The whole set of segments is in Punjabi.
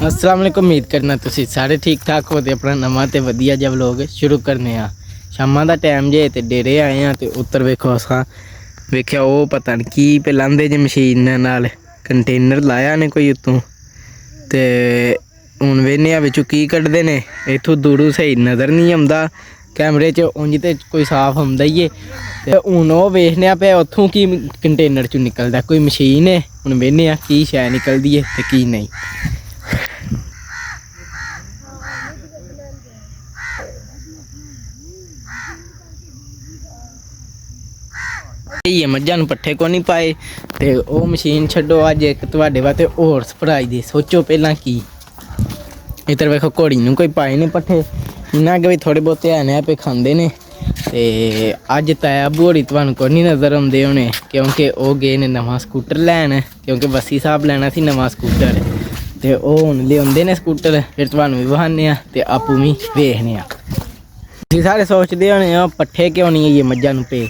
अस्सलाम वालेकुम। उम्मीद करना तुसी सारे ठीक ठाक हो। अपना नवा तो वधिया जिहा व्लॉग शुरू करने आ। शामां दा टाइम जे ते डेरे आए हैं तो उतर वेखो असां वेख्या वो पता नहीं की पे लांदे जे मशीन नाल कंटेनर लाया ने कोई उत्तों ते हुण वेखने आ विचों की कड्ढदे ने। इत्थों दूरों सही नज़र नहीं आंदा कैमरे च, उंज ते कोई साफ आंदा ही है। ते हुण ओह वेखने आ पे उत्थों की कंटेनर चों निकलदा कोई मशीन है। हुण वेखने आ की शै निकलदी है ते की नहीं। ये मझां नूं पट्ठे को नहीं पाए ते ओह मशीन छड्डो। अज एक तुहाडे वास्ते होर सरप्राइज दी सोचो पहलां की। इधर वेखो घोड़ी नूं कोई पाए ने पट्ठे, इन्ना कि थोड़े बहुते है पे खांदे ने। ते अज ताया अब्बू होरी तुहानूं कोई नहीं नज़र आउंदे होने क्योंकि ओह गए ने नवां स्कूटर लैन, क्योंकि वसी साहब लैना सी नवां स्कूटर ते ओह हुण लिआंदे ने स्कूटर। फिर तुहानूं भी वहाने आ ते आपूं भी वेखने आ। तुसीं सारे सोचदे होने पट्ठे क्यों नहीं ये मझां नूं पे।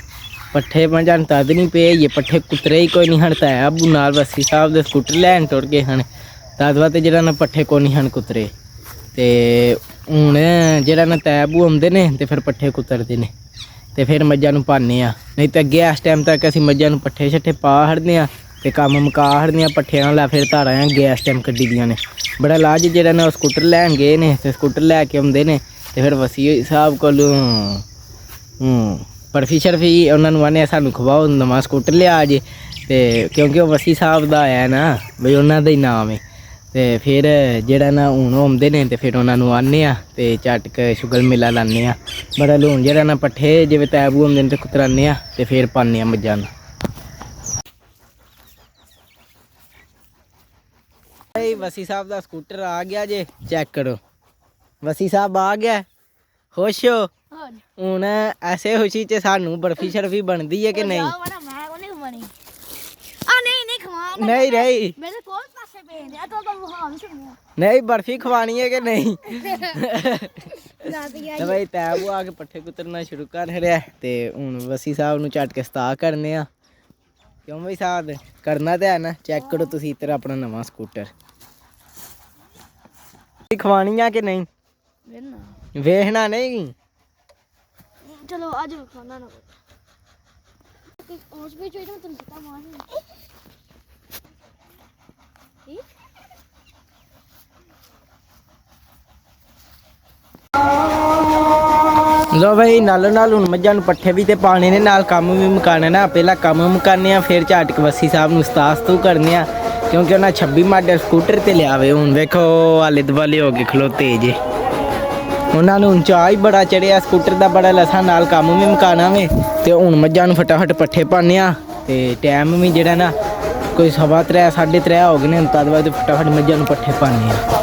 पट्ठे मझां तद नहीं पे ये पट्ठे कुतरे ही कोई नहीं हन। ताया अब्बू नाल वसी साहब दे स्कूटर लैन टुर गए हन तद वास्ते जेह्ड़ा ना पट्ठे को नहीं हन कुतरे। ते हुण जेह्ड़ा ना ताया अब्बू आउंदे ने ते फिर पट्ठे कुतरदे ने ते फिर मझां नूं पान्ने आ। नहीं तो अगे इस टाइम तक असीं मझां नूं पट्ठे शट्ठे पा छड्डने आ ते कम्म मुका छड्डने आ पट्ठियां आह्ला। फिर धारां अगे इस टाइम कड्ढी दियां ने। बड़ा लाज जेह्ड़ा ना स्कूटर लैन गए ने ते स्कूटर लैके आउंदे ने ते फिर वसी साहब कोलों बर्फी शर्फी उन्होंने आने सानू खवाओ नवा स्कूटर लिया जे ते क्योंकि वह वसी साहब का है ना बई उन्होंने ही नाम है। तो फिर जेड़ा ना हूँ आते ने तो फिर उन्होंने आने ते झटक शुगर मेला लाने। बड़ा लून जेड़ा ना पट्ठे जिवें तैबू आते तो कुतराने ते फिर पाने मझां नूं। वसी साहब का स्कूटर आ गया जे, चेक करो वसी साहब आ गया। खुश हो हुण? ऐसे खुशी च सानू बर्फी शर्फी बनती है कि नहीं? नहीं नहीं नहीं बर्फी खवानी है कि नहीं? तो भाई तैबू आके पट्ठे कुतरना शुरू कर छड़िया ते हुण वसी साहब नूं झट के सता करने आ। क्यों भाई साहब करना तो है ना। चेक करो तुसीं इधर अपना नवां स्कूटर खवानी है कि नहीं? वेखना नहीं। चलो आज खाना ना और भी चाहिए तुम पता मार लो भाई नालों नाल हुण मझां नूं पट्ठे भी ते पाने ने नाल कम्म भी मुकाना ना। पहला कम्म मुकाने फिर झटक वसी साहब नूं सतास्तू करने क्योंकि उन्हें 26 मॉडल स्कूटर ते लिया वे। हुण वेखो आले दुआले हो के खलोते जे उन्होंने हुण चाऽ ही बड़ा चढ़िया स्कूटर का। बड़ा लसा नाल कम्म भी मुकाना वे ते हुण मझां नूं फटाफट पट्ठे पाने ते टाइम भी जेड़ा ना कोई 3:15 3:30 हो गए ने। तद बाद फटाफट मझां नूं पट्ठे पाने।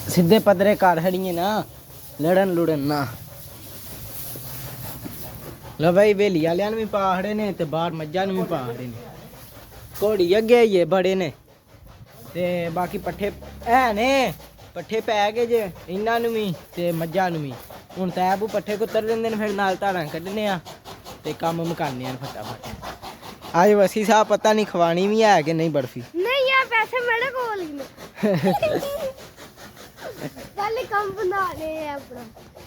सीधे पदरे घर खड़िए ना, लड़न लुड़न ना। लो भाई वेली आलियां भी पा खड़े ने ते बाहर मझां भी पा खड़े ने। घोड़ी अगे ही बड़े ने ते बाकी पट्ठे है ने। पट्ठे पै गए जे इन्हां भी ते मझां भी। हुण तैबू पट्ठे कुतर देंदे ने फिर नाल धारां कड्ढने ते कम्म मुकाने फटाफट। अज वसी साहब पता नहीं खवानी भी है कि नहीं बर्फी। नहीं यार पैसे मेरे कोल पहले काम बना ले अपना।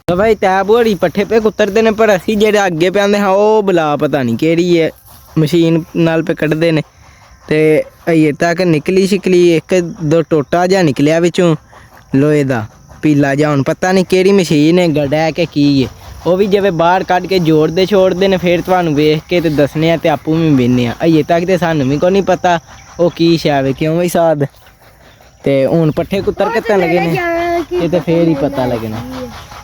तो भाई तैबू होरी पट्ठे पे कुतरदे ने पर असीं जेह्ड़े अग्गे पे आंदे हाँ ओह बला पता नहीं केह्ड़ी है मशीन नाल पे कड्ढदे ने। ते अजें तक निकली शिकली एक दो टोटा जा निकलिया बिचों लोहे दा पीला जा। हुण पता नहीं केह्ड़ी मशीन है गड़ा है कि की है। वह भी जिवें बाहर कड्ढ के जोड़दे छोड़दे ने फिर तुहानूं वेख के ते दस्सने ते आपूं भी वेखने। अजें तक ते सानूं भी कोई नहीं पता ओह की शै वे। क्यों भाई साहब ते हुण पट्ठे कुतर कत्तन लगे ने ये ते फिर ही पता लगना।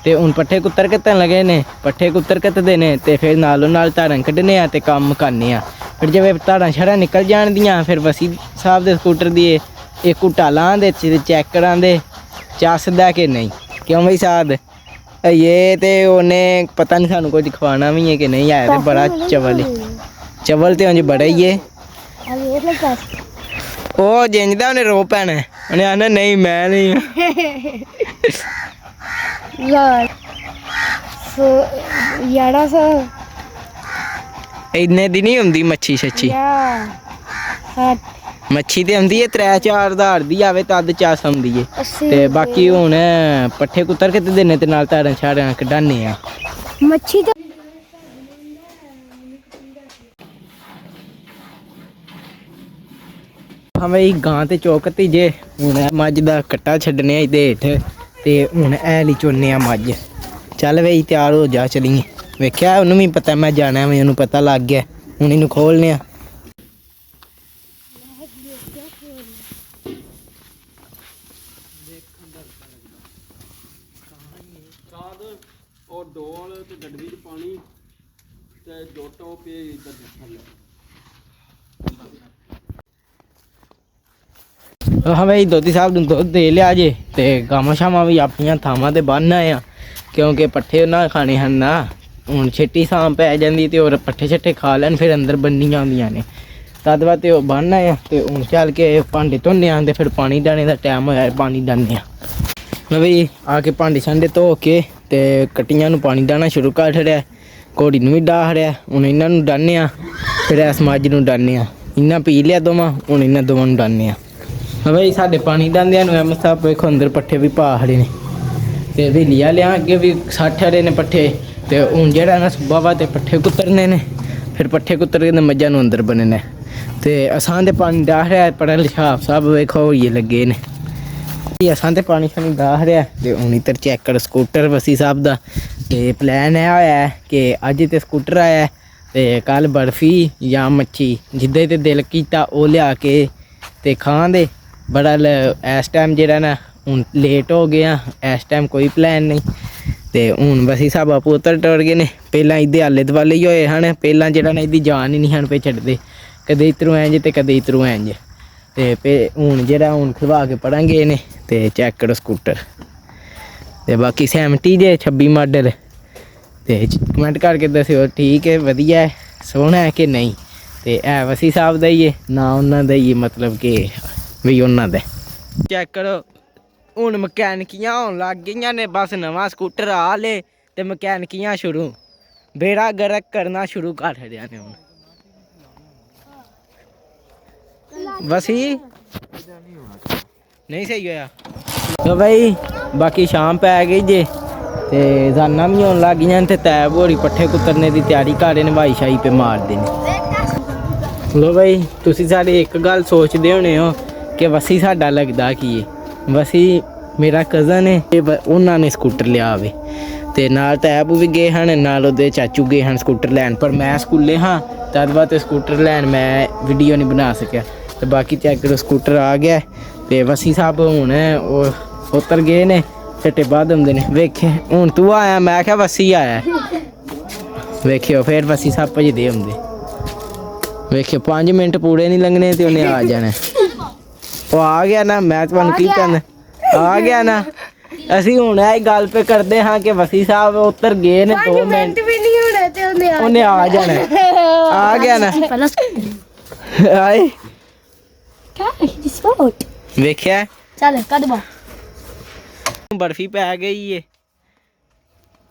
ते हुण पट्ठे कुतर कत्तन लगे ने, पट्ठे कुतर कत्तदे ने ते फिर नालों नाल धारां कड्ढने ते कम्म मुकाने। फिर जिवें धारां छड़ा निकल जान दियां फिर वसी साहब दे स्कूटर दी एक घुट्टा लां दे चैक करां दे चसदा कि नहीं। क्यों भाई साहब ये ते उन्हें पता नहीं सानूं कुछ खवाना भी है कि नहीं। आया ते बड़ा चवल है, चवल ते उंज बड़ा ही है। ਉਹ ਜਿੰਜਦਾ ਉਹਨੇ ਰੋ ਪੈਣਾ, ਉਹਨੇ ਆਣਾ ਨਹੀਂ ਮੈਂ ਨਹੀਂ। ਯਾਰ 1100 ਇੰਨੇ ਦੀ ਨਹੀਂ ਹੁੰਦੀ ਮੱਛੀ ਸੱਚੀ। ਯਾ ਮੱਛੀ ਤੇ ਹੁੰਦੀ ਹੈ 3-4 ਹਜ਼ਾਰ ਦੀ ਆਵੇ ਤਦ ਚਾਸ ਹੁੰਦੀ ਹੈ। 80 ਤੇ ਬਾਕੀ ਹੁਣ ਪੱਠੇ ਕੁੱਤਰ ਕੇ ਤੇ ਦੇਣੇ ਤੇ ਨਾਲ ਧਾਰਾਂ ਛਾੜਾਂ ਕਢਾਨੇ ਆ। ਮੱਛੀ ਤਾਂ ਹਮੇ ਗਾਂ ਤੇ ਚੌਕਤੀ ਜੇ ਹੁਣ ਮੱਝ ਦਾ ਕੱਟਾ ਛੱਡਨੇ ਆ ਇਹਦੇ ਹੇਠ ਤੇ ਹੁਣ ਐ ਲਈ ਚੋਨੇ ਆ ਮੱਝ। ਚੱਲ ਬਈ ਤਿਆਰ ਹੋ ਜਾ ਚਲੀਏ। ਵੇਖਿਆ ਉਹਨੂੰ ਵੀ ਪਤਾ ਮੈਂ ਜਾਣਾ ਵੇ, ਉਹਨੂੰ ਪਤਾ ਲੱਗ ਗਿਆ। ਹੁਣ ਇਹਨੂੰ ਖੋਲਨੇ ਆ। ਉਹ ਡੋਲ ਤੇ ਗੱਡਵੀ ਚ ਪਾਣੀ ਤੇ ਜੋਟੋ ਪੇ ਇਧਰ ਥੱਲੇ। ਹਾਂ ਬਈ ਦੋਤੀ ਸਾਹਿਬ ਨੂੰ ਦੁੱਧ ਦੇ ਲਿਆ ਜੇ ਤੇ ਗਾਵਾਂ ਸ਼ਾਵਾਂ ਵੀ ਆਪਣੀਆਂ ਥਾਵਾਂ ਤੇ ਬੰਨ੍ਹ ਆਏ ਆ, ਕਿਉਂਕਿ ਪੱਠੇ ਉਹਨਾਂ ਖਾਣੇ ਹਨ ਨਾ। ਹੁਣ ਛੇਤੀ ਸ਼ਾਮ ਪੈ ਜਾਂਦੀ ਤੇ ਹੋਰ ਪੱਠੇ ਛੱਠੇ ਖਾ ਲੈਣ, ਫਿਰ ਅੰਦਰ ਬੰਨੀਆਂ ਹੁੰਦੀਆਂ ਨੇ ਤਦ ਵਾ ਤੇ ਉਹ ਬੰਨ੍ਹ ਆਏ ਆ। ਤੇ ਹੁਣ ਚੱਲ ਕੇ ਭਾਂਡੇ ਧੋਨੇ ਆ ਤੇ ਫਿਰ ਪਾਣੀ ਡਾਣੇ ਦਾ ਟਾਈਮ ਹੋਇਆ, ਪਾਣੀ ਡਾਨੇ ਆ। ਬਈ ਆ ਕੇ ਭਾਂਡੇ ਛਾਂਡੇ ਧੋ ਕੇ ਤੇ ਕੱਟੀਆਂ ਨੂੰ ਪਾਣੀ ਡਾਣਾ ਸ਼ੁਰੂ ਕਰ ਛੜਿਆ, ਘੋੜੀ ਨੂੰ ਵੀ ਡਾਹ ਰਿਹਾ। ਹੁਣ ਇਹਨਾਂ ਨੂੰ ਡਾਨੇ ਆ, ਫਿਰ ਇਸ ਮੱਝ ਨੂੰ ਡਾਨੇ ਆ। ਇਹਨਾਂ ਪੀ ਲਿਆ ਦੋਵਾਂ, ਹੁਣ ਇਹਨਾਂ ਦੋਵਾਂ ਨੂੰ ਡਾਨੇ ਆ। ਬਈ ਸਾਡੇ ਪਾਣੀ ਡਾਂਦਿਆਂ ਨੂੰ ਐਮ ਸਾਹਿਬ ਵੇਖੋ ਅੰਦਰ ਪੱਠੇ ਵੀ ਪਾ ਖੜੇ ਨੇ ਤੇ ਹਵੇਲੀਆ ਲਿਆ ਅੱਗੇ ਵੀ 60 ਹਰੇ ਨੇ ਪੱਠੇ। ਤੇ ਹੁਣ ਜਿਹੜਾ ਨਾ ਸੁਬਾ ਵਾ ਤੇ ਪੱਠੇ ਕੁੱਤਰਨੇ ਨੇ, ਫਿਰ ਪੱਠੇ ਕੁੱਤਰ ਕੇ ਮੱਝਾਂ ਨੂੰ ਅੰਦਰ ਬੰਨਣਾ ਤੇ ਅਸਾਂ ਦੇ ਪਾਣੀ ਡਾਹ ਰਿਹਾ। ਪੜਾ ਲਿਖਾਬ ਸਾਹਿਬ ਵੇਖੋ ਹੋਈਏ ਲੱਗੇ ਨੇ ਅਸਾਂ ਤੇ ਪਾਣੀ ਸ਼ਾਣੀ ਡਾਹ ਰਿਹਾ। ਤੇ ਹੁਣ ਇੱਧਰ ਚੈੱਕ ਕਰ ਸਕੂਟਰ ਵਸੀ ਸਾਹਿਬ ਦਾ। ਤੇ ਪਲਾਨ ਇਹ ਹੋਇਆ ਕਿ ਅੱਜ ਤੇ ਸਕੂਟਰ ਆਇਆ ਤੇ ਕੱਲ ਬਰਫੀ ਜਾਂ ਮੱਛੀ ਜਿੱਦਾਂ ਤੇ ਦਿਲ ਕੀਤਾ ਉਹ ਲਿਆ ਕੇ ਤੇ ਖਾਂਦੇ। ਬੜਾ ਇਸ ਟਾਈਮ ਜਿਹੜਾ ਨਾ ਹੁਣ ਲੇਟ ਹੋ ਗਿਆ, ਇਸ ਟਾਈਮ ਕੋਈ ਪਲਾਨ ਨਹੀਂ। ਤੇ ਹੁਣ ਵਸੀ ਸਾਹਿਬ ਆਪੂ ਉੱਤਰ ਟੁਰ ਗਏ ਨੇ। ਪਹਿਲਾਂ ਇਹਦੇ ਆਲੇ ਦੁਆਲੇ ਹੀ ਹੋਏ ਹਨ, ਪਹਿਲਾਂ ਜਿਹੜਾ ਨਾ ਇਹਦੀ ਜਾਨ ਹੀ ਨਹੀਂ ਹਨ ਪੇ ਛੱਡਦੇ, ਕਦੇ ਇੱਧਰੋਂ ਇੰਝ ਤੇ ਕਦੇ ਇੱਧਰੋਂ ਇੰਝ। ਤੇ ਹੁਣ ਜਿਹੜਾ ਹੁਣ ਖਲਵਾ ਕੇ ਪੜਾਂਗੇ ਨੇ। ਤੇ ਚੈੱਕ ਕਰੋ ਸਕੂਟਰ ਤੇ ਬਾਕੀ 70 ਜੇ 26 ਮਾਡਲ। ਤੇ ਕਮੈਂਟ ਕਰਕੇ ਦੱਸਿਓ ਠੀਕ ਹੈ, ਵਧੀਆ ਹੈ, ਸੋਹਣਾ ਹੈ ਕਿ ਨਹੀਂ। ਤੇ ਇਹ ਵਸੀ ਸਾਹਿਬ ਦਾ ਹੀ ਹੈ ਨਾ, ਉਹਨਾਂ ਦਾ ਹੀ ਹੈ, ਮਤਲਬ ਕਿ ਵੀ ਉਹਨਾਂ ਦਾ। ਚੈੱਕ ਕਰੋ ਹੁਣ ਮਕੈਨਿਕੀਆਂ ਹੋਣ ਲੱਗ ਗਈਆਂ ਨੇ। ਬਸ ਨਵਾਂ ਸਕੂਟਰ ਆ ਲੇ ਤੇ ਮਕੈਨਿਕੀਆਂ ਸ਼ੁਰੂ, ਬੇੜਾ ਗਰਕ ਕਰਨਾ ਸ਼ੁਰੂ ਕਰ ਛੱਡਿਆ ਨੇ ਹੁਣ। ਵਸੀ ਨਹੀਂ ਸਹੀ ਹੋਇਆ ਤਾਂ ਬਈ। ਬਾਕੀ ਸ਼ਾਮ ਪੈ ਗਈ ਜੇ ਤੇ ਜਾਨਾਂ ਵੀ ਹੋਣ ਲੱਗ ਗਈਆਂ ਤੇ ਤੈਬ ਹੋਰੀ ਪੱਠੇ ਕੁੱਤਰਨੇ ਦੀ ਤਿਆਰੀ ਕਰ ਰਹੇ ਨੇ, ਵਾਈ ਸ਼ਾਈ ਪੇ ਮਾਰਦੇ ਨੇ। ਲੋ ਬਈ ਤੁਸੀਂ ਸਾਰੇ ਇੱਕ ਗੱਲ ਸੋਚਦੇ ਹੋਣੇ ਹੋ ਕਿ ਵਸੀ ਸਾਡਾ ਲੱਗਦਾ ਕੀ ਹੈ। ਵਸੀ ਮੇਰਾ ਕਜ਼ਨ ਹੈ, ਉਹਨਾਂ ਨੇ ਸਕੂਟਰ ਲਿਆ ਵੇ ਤੇ ਨਾਲ ਤੈਬ ਵੀ ਗਏ ਹਨ, ਨਾਲ ਉਹਦੇ ਚਾਚੂ ਗਏ ਹਨ ਸਕੂਟਰ ਲੈਣ। ਪਰ ਮੈਂ ਸਕੂਲੇ ਹਾਂ ਤਦ ਬਾਅਦ ਤੇ ਸਕੂਟਰ ਲੈਣ ਮੈਂ ਵੀਡੀਓ ਨਹੀਂ ਬਣਾ ਸਕਿਆ। ਤੇ ਬਾਕੀ ਚੈੱਕ ਕਰੋ ਸਕੂਟਰ ਆ ਗਿਆ ਤੇ ਵਸੀ ਸਾਹਿਬ ਹੁਣ ਉਹ ਉਤਰ ਗਏ ਨੇ, ਛੱਟੇ ਬਾਅਦ ਹੁੰਦੇ ਨੇ। ਵੇਖੇ ਹੁਣ ਤੂੰ ਆਇਆ, ਮੈਂ ਕਿਹਾ ਵਸੀ ਆਇਆ। ਵੇਖਿਓ ਫਿਰ ਵਸੀ ਸਾਹਿਬ ਭਜਦੇ ਹੁੰਦੇ। ਵੇਖਿਓ 5 ਮਿੰਟ ਪੂਰੇ ਨਹੀਂ ਲੰਘਣੇ ਤੇ ਉਹਨੇ ਆ ਜਾਣਾ। ਉਹ ਆ ਗਿਆ ਨਾ, ਮੈਂ ਤੁਹਾਨੂੰ ਕੀ ਕਹਿੰਦਾ, ਆ ਗਿਆ ਨਾ। ਅਸੀਂ ਹੁਣ ਇਹ ਗੱਲ ਪੇ ਕਰਦੇ ਹਾਂ ਕਿ ਵਸੀ ਸਾਹਿਬ ਉੱਤਰ ਗਏ ਨੇ 2 ਮਿੰਟ ਵੀ ਨਹੀਂ ਹੋਣੇ ਤੇ ਉਹਨੇ ਆ ਜਾਣਾ। ਆ ਗਿਆ ਨਾ ਆਏ ਕਿਆ ਸਪੋਰਟ ਵੇਖਿਆ। ਚੱਲ ਕੱਢ ਬਾ ਬਰਫੀ ਪੈ ਗਈ ਏ।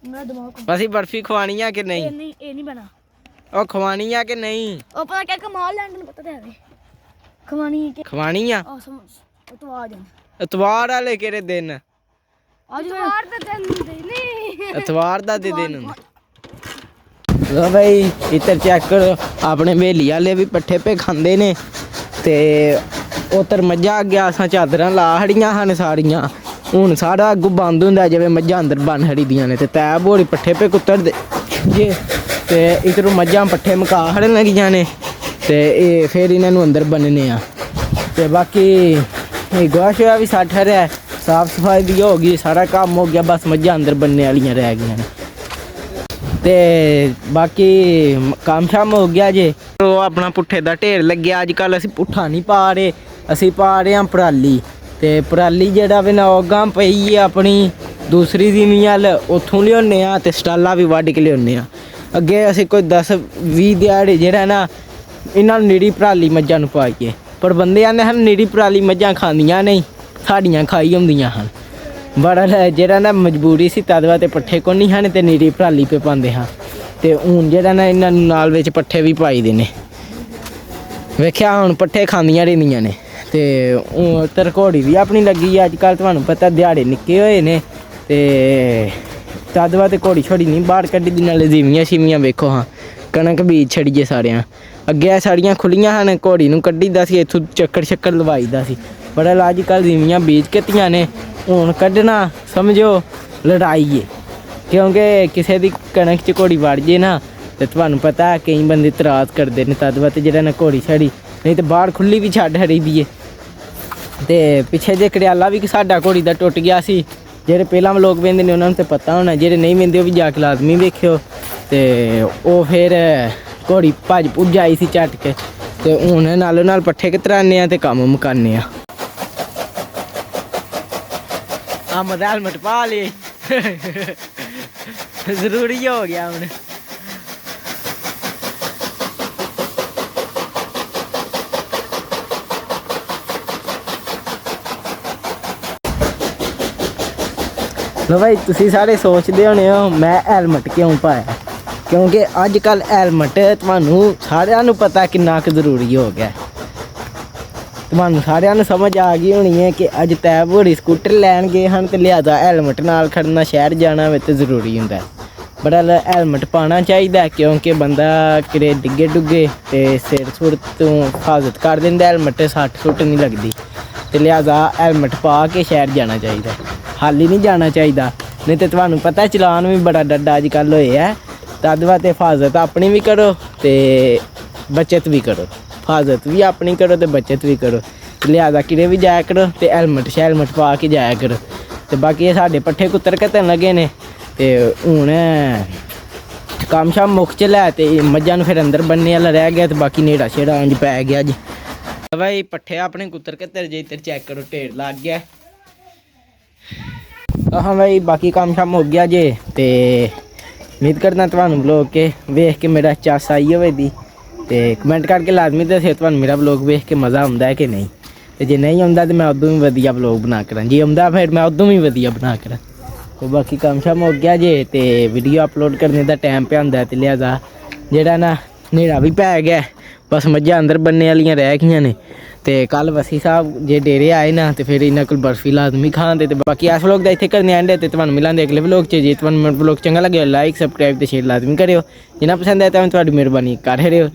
ਮੇਰਾ ਦਿਮਾਗ ਅਸੀਂ ਬਰਫੀ ਖਵਾਣੀ ਆ ਕਿ ਨਹੀਂ? ਇਹ ਨਹੀਂ ਬਣਾ। ਉਹ ਖਵਾਣੀ ਆ ਕਿ ਨਹੀਂ? ਉਹ ਪਤਾ ਕਿਆ ਕਮਾਲ ਲੈਣ ਨੂੰ ਪਤਾ ਤੇ ਹੈ ਖਵਾਣੀ ਕਿ ਖਵਾਣੀ ਆ। ਉਹ ਸਮਝ ਉਹ ਤੋਂ ਆ ਜਾਣ ਇਤਵਾਰ ਵਾਲੇ ਕਿਹੜੇ ਦਿਨ? ਅੱਜ ਵਾਰ ਦਾ ਦਿਨ ਹੁੰਦੇ ਨਹੀਂ। ਇਤਵਾਰ ਦਾ ਦੇ ਦਿਨ ਹੁੰਦਾ। ਲੋ ਬਈ ਇੱਧਰ ਚੈੱਕ ਕਰੋ, ਆਪਣੇ ਹਵੇਲੀ ਵਾਲੇ ਵੀ ਪੱਠੇ ਪੇ ਖਾਂਦੇ ਨੇ ਤੇ ਉੱਧਰ ਮੱਝਾਂ ਅੱਗੇ ਆਸਾਂ ਚਾਦਰਾਂ ਲਾ ਹੜੀਆਂ ਹਨ ਸਾਰੀਆਂ। ਹੁਣ ਸਾਰਾ ਅੱਗੋਂ ਬੰਦ ਹੁੰਦਾ ਜਿਵੇਂ ਮੱਝਾਂ ਅੰਦਰ ਬੰਨ ਹੜੀਦੀਆਂ ਨੇ ਤੇ ਤੈਬ ਹੋਰੀ ਪੱਠੇ ਪੇ ਕੁੱਤਰਦੇ ਜੇ ਤੇ ਇੱਧਰੋਂ ਮੱਝਾਂ ਪੱਠੇ ਮਕਾ ਹੜਨ ਲੱਗੀਆਂ ਨੇ ਤੇ ਇਹ ਫਿਰ ਇਹਨਾਂ ਨੂੰ ਅੰਦਰ ਬੰਨਣੇ ਆ। ਤੇ ਬਾਕੀ ਇਹ ਗੋਹਾ ਸ਼ੋਆ ਵੀ ਸੱਟ ਰਿਹਾ, ਸਾਫ ਸਫਾਈ ਵੀ ਹੋ ਗਈ, ਸਾਰਾ ਕੰਮ ਹੋ ਗਿਆ, ਬਸ ਮੱਝਾਂ ਅੰਦਰ ਬੰਨਣੇ ਵਾਲੀਆਂ ਰਹਿ ਗਈਆਂ ਨੇ। ਤੇ ਬਾਕੀ ਕੰਮ ਸ਼ਾਮ ਹੋ ਗਿਆ ਜੇ। ਉਹ ਆਪਣਾ ਪੁੱਠੇ ਦਾ ਢੇਰ ਲੱਗਿਆ। ਅੱਜ ਕੱਲ੍ਹ ਅਸੀਂ ਪੁੱਠਾ ਨਹੀਂ ਪਾ ਰਹੇ, ਅਸੀਂ ਪਾ ਰਹੇ ਹਾਂ ਪਰਾਲੀ। ਤੇ ਪਰਾਲੀ ਜਿਹੜਾ ਵੀ ਨਾ ਉਹ ਗਾਂ ਪਈ ਹੈ ਆਪਣੀ ਦੂਸਰੀ ਜ਼ਮੀਨ ਵੱਲ, ਉੱਥੋਂ ਲਿਆਉਂਦੇ ਹਾਂ ਤੇ ਸਟਾਲਾ ਵੀ ਵੱਢ ਕੇ ਲਿਆਉਂਦੇ ਹਾਂ। ਅੱਗੇ ਅਸੀਂ ਕੋਈ 10-20 ਦਿਹਾੜੇ ਜਿਹੜਾ ਨਾ ਇਹਨਾਂ ਨੂੰ ਨੀੜੀ ਪਰਾਲੀ ਮੱਝਾਂ ਨੂੰ ਪਾਈਏ ਪਰ ਬੰਦੇ ਆਂਦੇ ਹਨ ਨੀਰੀ ਪਰਾਲੀ ਮੱਝਾਂ ਖਾਂਦੀਆਂ ਨਹੀਂ, ਸਾਡੀਆਂ ਖਾਈ ਹੁੰਦੀਆਂ ਹਨ। ਬੜਾ ਜਿਹੜਾ ਨਾ ਮਜਬੂਰੀ ਸੀ ਤਦ ਵਾ ਤੇ ਪੱਠੇ ਕੋ ਨਹੀਂ ਹਨ ਤੇ ਨੀਰੀ ਪਰਾਲੀ ਪੇ ਪਾਉਂਦੇ ਹਾਂ। ਤੇ ਹੁਣ ਜਿਹੜਾ ਨਾ ਇਹਨਾਂ ਨੂੰ ਨਾਲ ਵਿੱਚ ਪੱਠੇ ਵੀ ਪਾਈ ਦੇ ਨੇ, ਵੇਖਿਆ ਹੁਣ ਪੱਠੇ ਖਾਂਦੀਆਂ ਰਹਿੰਦੀਆਂ ਨੇ। ਤੇ ਉਹ ਘੋੜੀ ਵੀ ਆਪਣੀ ਲੱਗੀ ਆ। ਅੱਜ ਕੱਲ੍ਹ ਤੁਹਾਨੂੰ ਪਤਾ ਦਿਹਾੜੇ ਨਿੱਕੇ ਹੋਏ ਨੇ ਤੇ ਤਦ ਵਾ ਤੇ ਘੋੜੀ ਛੋੜੀ ਨਹੀਂ ਬਾਹਰ ਕੱਢੀ ਦੀ। ਨਾਲੇ ਜ਼ੀਵੀਆਂ ਸ਼ੀਵੀਆਂ ਵੇਖੋ ਹਾਂ, ਕਣਕ ਬੀਜ ਛੜੀਏ ਸਾਰਿਆਂ। ਅੱਗੇ ਸਾੜੀਆਂ ਖੁੱਲੀਆਂ ਹਨ, ਘੋੜੀ ਨੂੰ ਕੱਢੀਦਾ ਸੀ, ਇੱਥੋਂ ਚੱਕਰ ਲਵਾਈਦਾ ਸੀ। ਬੜਾ ਅੱਜ ਕੱਲ੍ਹ ਜ਼ੀਵੀਆਂ ਬੀਜ ਕੀਤੀਆਂ ਨੇ, ਹੁਣ ਕੱਢਣਾ ਸਮਝੋ ਲੜਾਈ ਏ। ਕਿਉਂਕਿ ਕਿਸੇ ਦੀ ਕਣਕ 'ਚ ਘੋੜੀ ਵੜ ਜੇ ਨਾ ਤੇ ਤੁਹਾਨੂੰ ਪਤਾ ਕਈ ਬੰਦੇ ਇਤਰਾਜ਼ ਕਰਦੇ ਨੇ। ਤਦ ਵਾ ਤੇ ਜਿਹੜਾ ਨਾ ਘੋੜੀ ਛੜੀ ਨਹੀਂ ਤੇ ਬਾਹਰ ਖੁੱਲੀ ਵੀ ਛੱਡ ਹਰੀਦੀ ਏ। ਤੇ ਪਿੱਛੇ ਜੇ ਕੜਿਆਲਾ ਵੀ ਸਾਡਾ ਘੋੜੀ ਦਾ ਟੁੱਟ ਗਿਆ ਸੀ। ਜਿਹੜੇ ਪਹਿਲਾਂ ਲੋਕ ਵੇਂਦੇ ਨੇ ਉਹਨਾਂ ਨੂੰ ਤਾਂ ਪਤਾ ਹੋਣਾ, ਜਿਹੜੇ ਨਹੀਂ ਵੇਂਦੇ ਉਹ ਵੀ ਜਾ ਕੇ ਲਾਜ਼ਮੀ ਵੇਖਿਓ। ਤੇ ਉਹ ਫਿਰ ਘੋੜੀ ਭੱਜ ਭੁੱਜ ਆਈ ਸੀ ਝੱਟ ਕੇ। ਤੇ ਹੁਣ ਨਾਲੋਂ ਨਾਲ ਪੱਠੇ ਕਿਤਰਾਨੇ ਆ ਤੇ ਕੰਮ ਮੁਕਾਨੇ ਆ। ਆਮਦ ਹੈਲਮਟ ਪਾ ਲਈ ਜ਼ਰੂਰੀ ਹੋ ਗਿਆ ਹੁਣ। ਲੋ ਭਾਈ ਤੁਸੀਂ ਸਾਰੇ ਸੋਚਦੇ ਹੋਣੇ ਹੋ ਮੈਂ ਹੈਲਮਟ ਕਿਉਂ ਪਾਇਆ। ਕਿਉਂਕਿ ਅੱਜ ਕੱਲ੍ਹ ਹੈਲਮਟ ਤੁਹਾਨੂੰ ਸਾਰਿਆਂ ਨੂੰ ਪਤਾ ਕਿੰਨਾ ਕੁ ਜ਼ਰੂਰੀ ਹੋ ਗਿਆ। ਤੁਹਾਨੂੰ ਸਾਰਿਆਂ ਨੂੰ ਸਮਝ ਆ ਗਈ ਹੋਣੀ ਹੈ ਕਿ ਅੱਜ ਤੈਬ ਹੋਰੀ ਸਕੂਟਰ ਲੈਣ ਗਏ ਹਨ ਤੇ ਲਿਹਾਜ਼ਾ ਹੈਲਮਟ ਨਾਲ ਖੜਨਾ, ਸ਼ਹਿਰ ਜਾਣਾ ਵਿੱਚ ਜ਼ਰੂਰੀ ਹੁੰਦਾ। ਬੜਾ ਹੈਲਮਟ ਪਾਉਣਾ ਚਾਹੀਦਾ ਕਿਉਂਕਿ ਬੰਦਾ ਕਿਤੇ ਡਿੱਗੇ ਡੁੱਗੇ ਤੇ ਸਿਰ ਸੁਰ ਤੋਂ ਹਿਫਾਜ਼ਤ ਕਰ ਦਿੰਦਾ। ਹੈਲਮਟ ਸੱਟ ਸੁੱਟ ਨਹੀਂ ਲੱਗਦੀ ਤੇ ਲਿਹਾਜ਼ਾ ਹੈਲਮਟ ਪਾ ਕੇ ਸ਼ਹਿਰ ਜਾਣਾ ਚਾਹੀਦਾ, ਹਾਲੀ ਨਹੀਂ ਜਾਣਾ ਚਾਹੀਦਾ। ਨਹੀਂ ਤੇ ਤੁਹਾਨੂੰ ਪਤਾ ਚਲਾਨ ਵੀ ਬੜਾ ਡੱਡਾ ਅੱਜ ਕੱਲ੍ਹ ਹੋਏ ਹੈ। ਤਦ ਵਾ ਤੇ ਹਿਫਾਜ਼ਤ ਆਪਣੀ ਵੀ ਕਰੋ ਤੇ ਬੱਚਤ ਵੀ ਕਰੋ। ਹਿਫਾਜ਼ਤ ਵੀ ਆਪਣੀ ਕਰੋ ਤੇ ਬੱਚਤ ਵੀ ਕਰੋ। ਲਿਹਾਜ਼ਾ ਕਿਤੇ ਵੀ ਜਾਇਆ ਕਰੋ ਤੇ ਹੈਲਮਟ ਪਾ ਕੇ ਜਾਇਆ ਕਰੋ। ਤੇ ਬਾਕੀ ਇਹ ਸਾਡੇ ਪੱਠੇ ਕੁੱਤਰ ਘੱਤਣ ਲੱਗੇ ਨੇ ਤੇ ਹੁਣ ਕੰਮ ਸ਼ਾਮ ਮੁੱਕ ਚਲਿਆ ਤੇ ਮੱਝਾਂ ਨੂੰ ਫਿਰ ਅੰਦਰ ਬੰਨ੍ਹਣੇ ਵਾਲਾ ਰਹਿ ਗਿਆ ਤੇ ਬਾਕੀ ਨੇੜਾ ਛੇੜਾ ਇੰਝ ਪੈ ਗਿਆ ਜੀ। ਭਾਈ ਪੱਠੇ ਆਪਣੇ ਕੁੱਤਰ ਘੱਤਰ ਜੇ ਇੱਧਰ ਚੈੱਕ ਕਰੋ, ਢੇਰ ਲੱਗ ਗਿਆ। ਹਾਂ ਭਾਈ ਬਾਕੀ ਕੰਮ ਸ਼ਾਮ ਹੋ ਗਿਆ ਜੇ ਤੇ ਉਮੀਦ ਕਰਦਾ ਤੁਹਾਨੂੰ ਵਲੋਗ ਕੇ ਵੇਖ ਕੇ ਮੇਰਾ ਚਾਸ ਆਈ ਹੋਵੇ ਦੀ। ਤੇ ਕਮੈਂਟ ਕਰਕੇ ਲਾਜ਼ਮੀ ਦੱਸਿਓ ਤੁਹਾਨੂੰ ਮੇਰਾ ਵਲੋਗ ਵੇਖ ਕੇ ਮਜ਼ਾ ਆਉਂਦਾ ਹੈ ਕਿ ਨਹੀਂ। ਤੇ ਜੇ ਨਹੀਂ ਆਉਂਦਾ ਤੇ ਮੈਂ ਉਦੋਂ ਵੀ ਵਧੀਆ ਵਲੋਗ ਬਣਾ ਕਰਾਂ। ਜੇ ਆਉਂਦਾ ਫਿਰ ਮੈਂ ਉਦੋਂ ਵੀ ਵਧੀਆ ਬਣਾ ਕਰਾਂ। ਤੇ ਬਾਕੀ ਕੰਮ ਸ਼ਾਮ ਹੋ ਗਿਆ ਜੇ ਤੇ ਵੀਡੀਓ ਅਪਲੋਡ ਕਰਨੇ ਦਾ ਟਾਈਮ ਪਿਆ ਹੁੰਦਾ ਤੇ ਲਿਹਾਜ਼ਾ ਜਿਹੜਾ ਨਾ ਹਨੇਰਾ ਵੀ ਪੈ ਗਿਆ। ਬਸ ਮੱਝਾਂ ਅੰਦਰ ਬੰਨੇ ਵਾਲੀਆਂ ਰਹਿ ਗਈਆਂ ਨੇ। ਤੇ ਕੱਲ ਵਸੀ ਸਾਹਿਬ ਜੇ ਡੇਰੇ ਆਏ ਨਾ ਤੇ ਫਿਰ ਇਹਨਾਂ ਕੋਲ ਬਰਫੀ ਲਾਜ਼ਮੀ ਖਾਂਦੇ। ਤੇ ਬਾਕੀ ਇਸ ਵਲੋਗ ਦਾ ਇੱਥੇ ਕਰਨੇ ਆਂਡੇ ਤੇ ਤੁਹਾਨੂੰ ਮਿਲਾਂਗੇ ਅਗਲੇ ਵਲੋਗ 'ਚ। ਜੇ ਤੁਹਾਨੂੰ ਮੇਰਾ ਵਲੋਗ ਚੰਗਾ ਲੱਗਿਆ ਲਾਈਕ ਸਬਸਕ੍ਰਾਈਬ ਤੇ ਸ਼ੇਅਰ ਲਾਜ਼ਮੀ ਕਰਿਓ। ਜਿੰਨਾ ਪਸੰਦ ਆਇਆ ਤਾਂ ਤੁਹਾਡੀ ਮਿਹਰਬਾਨੀ ਕਰ ਰਹੇ ਹੋ।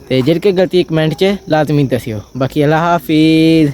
ਤੇ ਜਿਹੜੀ ਕੋਈ ਗਲਤੀ ਕਮੈਂਟ 'ਚ ਲਾਜ਼ਮੀ ਦੱਸਿਓ। ਬਾਕੀ ਅੱਲਾ ਹਾਫਿਜ਼।